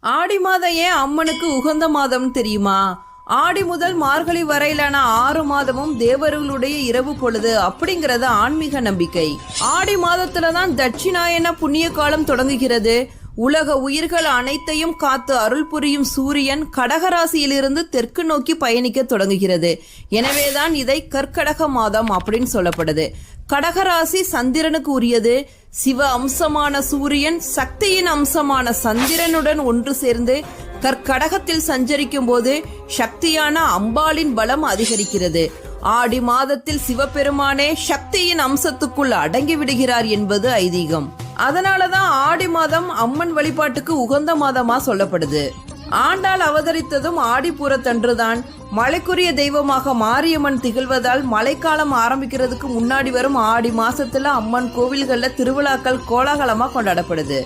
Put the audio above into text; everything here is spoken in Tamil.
ஆடி மாதம் ஏன் அம்மனுக்கு உகந்த மாதம் தெரியுமா? ஆடி முதல் மார்கழி வரையிலான 6 மாதமும் தேவர்களுடைய இரவு பொழுது அப்படிங்கறது ஆன்மீக நம்பிக்கை. ஆடி மாதத்துலதான் தட்சிணாயன புண்ணிய காலம் தொடங்குகிறது. உலக உயிர்கள் அனைத்தையும் காத்து அருள் புரியும் சூரியன் கடகராசியிலிருந்து தெற்கு நோக்கி பயணிக்க தொடங்குகிறது. எனவேதான் இதை கற்கடக மாதம் அப்படின்னு சொல்லப்படுது. கடகராசி சந்திரனுக்கு உரியது. சிவ அம்சமான சூரியன் சக்தியின் அம்சமான சந்திரனுடன் ஒன்று சேர்ந்து கற்கடகத்தில் சஞ்சரிக்கும் போது சக்தியான அம்பாளின் பலம் அதிகரிக்கிறது. ஆடி மாதத்தில் சிவபெருமானே சக்தியின் அம்சத்துக்குள் அடங்கி விடுகிறார் என்பது ஐதீகம். அதனாலதான் ஆடி மாதம் அம்மன் வழிபாட்டுக்கு உகந்த மாதமா சொல்லப்படுது. ஆண்டாள் அவதரித்ததும் ஆடிப்பூரத்தன்றுதான். மழைக்குரிய தெய்வமாக மாரியம்மன் திகழ்வதால் மழைக்காலம் ஆரம்பிக்கிறதுக்கு முன்னாடி வரும் ஆடி மாசத்துல அம்மன் கோவில்கள்ல திருவிழாக்கள் கோலாகலமா கொண்டாடப்படுது.